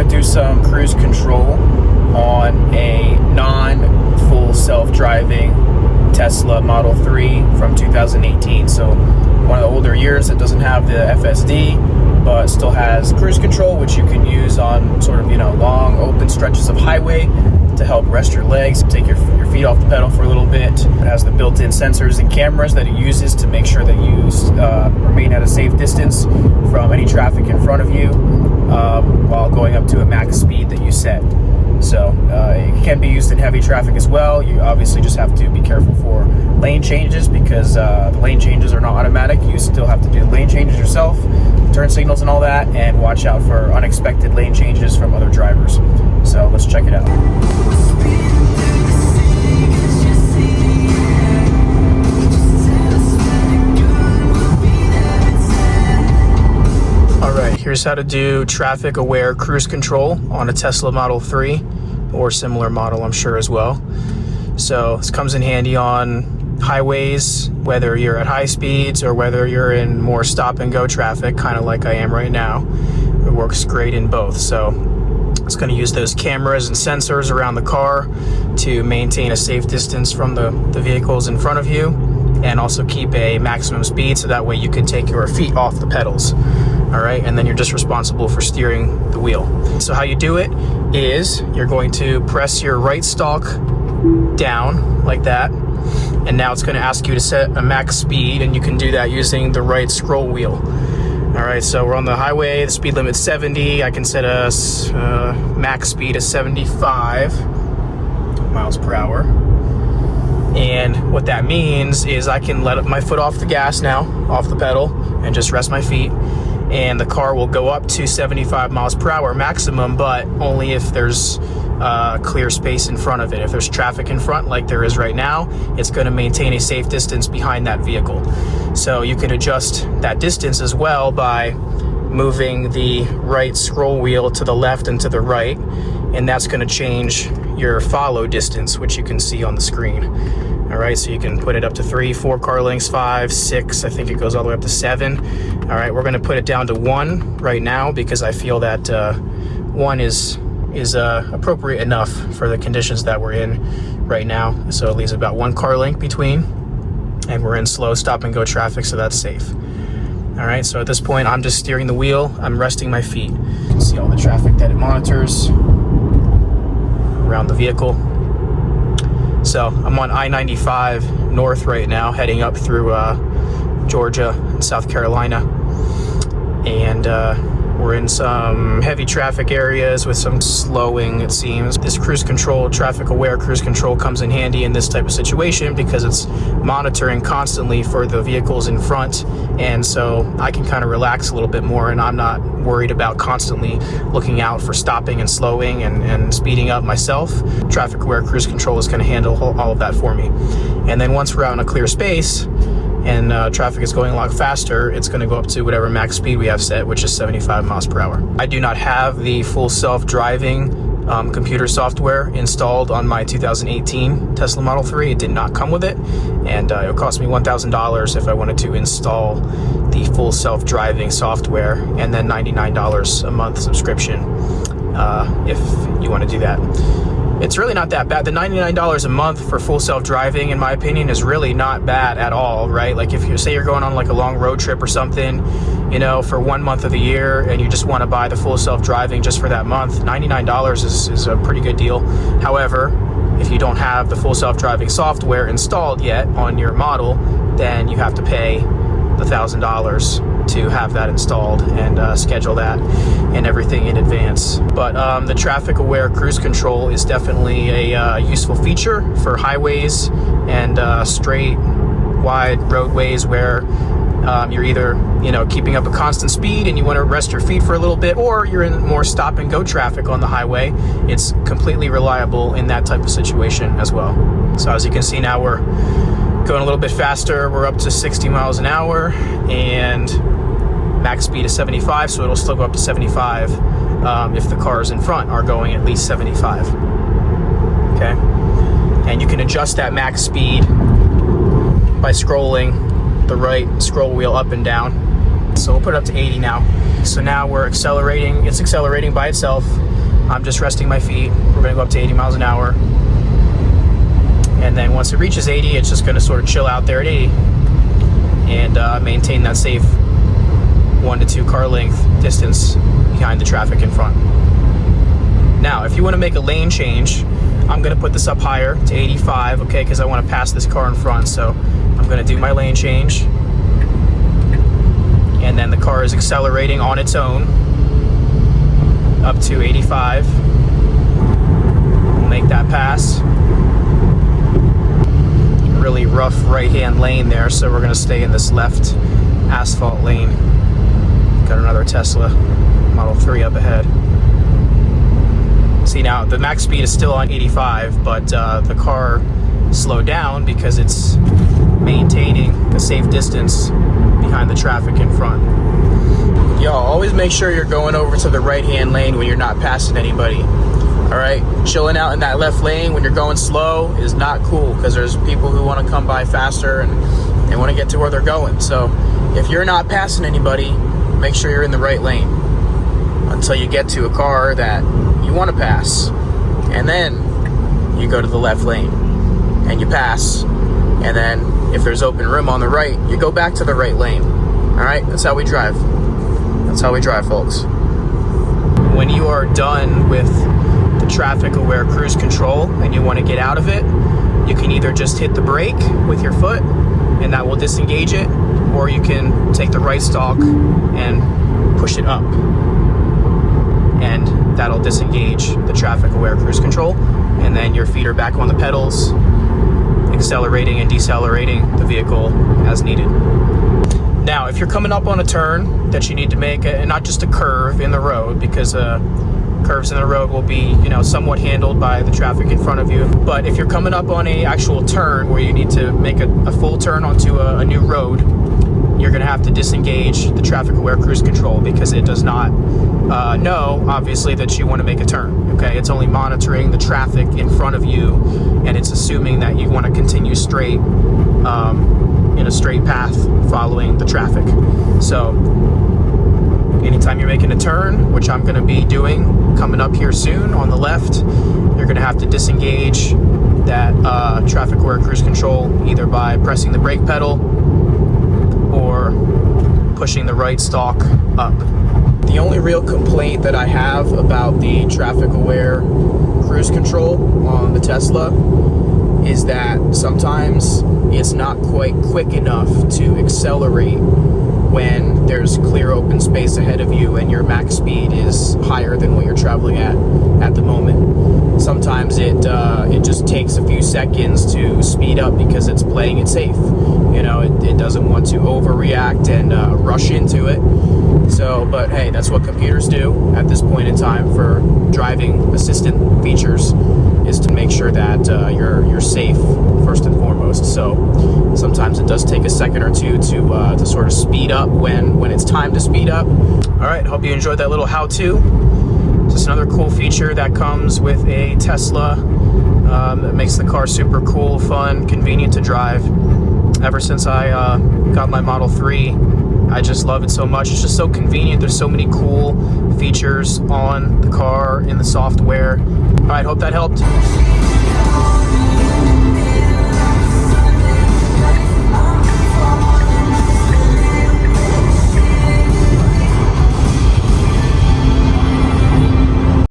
going to do some cruise control on a non-full self-driving Tesla Model 3 from 2018. So one of the older years that doesn't have the FSD, but still has cruise control, which you can use on sort of, long open stretches of highway to help rest your legs, take your feet off the pedal for a little bit. It has the built-in sensors and cameras that it uses to make sure that you remain at a safe distance from any traffic in front of you while going up to a max speed that you set. So it can be used in heavy traffic as well. You obviously just have to be careful for lane changes, because the lane changes are not automatic. You still have to do lane changes yourself, turn signals and all that, and watch out for unexpected lane changes from other drivers. So let's check it out. Alright, here's how to do traffic aware cruise control on a Tesla Model 3 or similar model, I'm sure, as well. So this comes in handy on highways, whether you're at high speeds or whether you're in more stop and go traffic, kind of like I am right now. It works great in both. So it's going to use those cameras and sensors around the car to maintain a safe distance from the vehicles in front of you, and also keep a maximum speed so that way you can take your feet off the pedals. All right, and then you're just responsible for steering the wheel. So how you do it is you're going to press your right stalk down like that, and now it's going to ask you to set a max speed, and you can do that using the right scroll wheel. All right, so we're on the highway, the speed limit's 70. I can set a max speed of 75 miles per hour. And what that means is I can let my foot off the gas now, off the pedal, and just rest my feet. And the car will go up to 75 miles per hour maximum, but only if there's clear space in front of it. If there's traffic in front, like there is right now, it's going to maintain a safe distance behind that vehicle. So you can adjust that distance as well by moving the right scroll wheel to the left and to the right, and that's going to change your follow distance, which you can see on the screen. All right, so you can put it up to 3, 4 car lengths, 5, 6. I think it goes all the way up to 7. All right, we're going to put it down to 1 right now because I feel that 1 is appropriate enough for the conditions that we're in right now. So it leaves about 1 car length between, and we're in slow stop and go traffic, so that's safe. All right, so at this point, I'm just steering the wheel. I'm resting my feet. See all the traffic that it monitors around the vehicle. So I'm on I-95 north right now, heading up through Georgia and South Carolina. And we're in some heavy traffic areas with some slowing, it seems. This cruise control, traffic aware cruise control, comes in handy in this type of situation because it's monitoring constantly for the vehicles in front. And so I can kind of relax a little bit more, and I'm not worried about constantly looking out for stopping and slowing and speeding up myself. Traffic aware cruise control is going to handle all of that for me. And then once we're out in a clear space and traffic is going a lot faster, it's going to go up to whatever max speed we have set, which is 75 miles per hour. I do not have the full self-driving computer software installed on my 2018 Tesla Model 3. It did not come with it, and it would cost me $1,000 if I wanted to install the full self-driving software, and then $99 a month subscription if you want to do that. It's really not that bad. The $99 a month for full self-driving, in my opinion, is really not bad at all, right? Like if you say you're going on like a long road trip or something, for 1 month of the year, and you just want to buy the full self-driving just for that month, $99 is a pretty good deal. However, if you don't have the full self-driving software installed yet on your model, then you have to pay the $1,000 to have that installed and schedule that and everything in advance. But the traffic aware cruise control is definitely a useful feature for highways and straight wide roadways where you're either keeping up a constant speed and you want to rest your feet for a little bit, or you're in more stop and go traffic on the highway. It's completely reliable in that type of situation as well. So as you can see now, we're going a little bit faster. We're up to 60 miles an hour and max speed is 75, so it'll still go up to 75 if the cars in front are going at least 75. Okay, and you can adjust that max speed by scrolling the right scroll wheel up and down. So we'll put it up to 80 now. So now we're accelerating. It's accelerating by itself. I'm just resting my feet. We're gonna go up to 80 miles an hour. And then once it reaches 80, it's just gonna sort of chill out there at 80 and maintain that safe 1 to 2 car length distance behind the traffic in front. Now, if you wanna make a lane change, I'm gonna put this up higher to 85, okay, because I wanna pass this car in front. So I'm gonna do my lane change. And then the car is accelerating on its own up to 85. We'll make that pass. Really rough right-hand lane there, so we're gonna stay in this left asphalt lane. Got another Tesla Model 3 up ahead. See, now the max speed is still on 85, but the car slowed down because it's maintaining a safe distance behind the traffic in front. Y'all, always make sure you're going over to the right-hand lane when you're not passing anybody. All right, chilling out in that left lane when you're going slow is not cool, because there's people who want to come by faster and they want to get to where they're going. So if you're not passing anybody, make sure you're in the right lane until you get to a car that you want to pass, and then you go to the left lane and you pass, and then if there's open room on the right, you go back to the right lane. All right, that's how we drive. That's how we drive, folks. When you are done with the traffic aware cruise control and you want to get out of it, you can either just hit the brake with your foot and that will disengage it, or you can take the right stalk and push it up, and that'll disengage the traffic aware cruise control, and then your feet are back on the pedals, accelerating and decelerating the vehicle as needed. Now, if you're coming up on a turn that you need to make, and not just a curve in the road, because curves in the road will be, somewhat handled by the traffic in front of you. But if you're coming up on a actual turn where you need to make a full turn onto a new road, you're gonna have to disengage the traffic aware cruise control, because it does not know, obviously, that you want to make a turn. Okay, it's only monitoring the traffic in front of you, and it's assuming that you want to continue straight in a straight path following the traffic. So anytime you're making a turn, which I'm going to be doing coming up here soon on the left, you're going to have to disengage that traffic aware cruise control, either by pressing the brake pedal or pushing the right stalk up. The only real complaint that I have about the traffic aware cruise control on the Tesla is that sometimes it's not quite quick enough to accelerate when there's clear open space ahead of you and your max speed is higher than what you're traveling at the moment. Sometimes it just takes a few seconds to speed up because it's playing it safe. It doesn't want to overreact and rush into it. So, but hey, that's what computers do at this point in time for driving assistant features, is to make sure that you're safe first and foremost. So sometimes it does take a second or two to sort of speed up when it's time to speed up. All right, hope you enjoyed that little how-to. Just another cool feature that comes with a Tesla that makes the car super cool, fun, convenient to drive. Ever since I got my Model 3, I just love it so much. It's just so convenient. There's so many cool features on the car in the software. All right, hope that helped.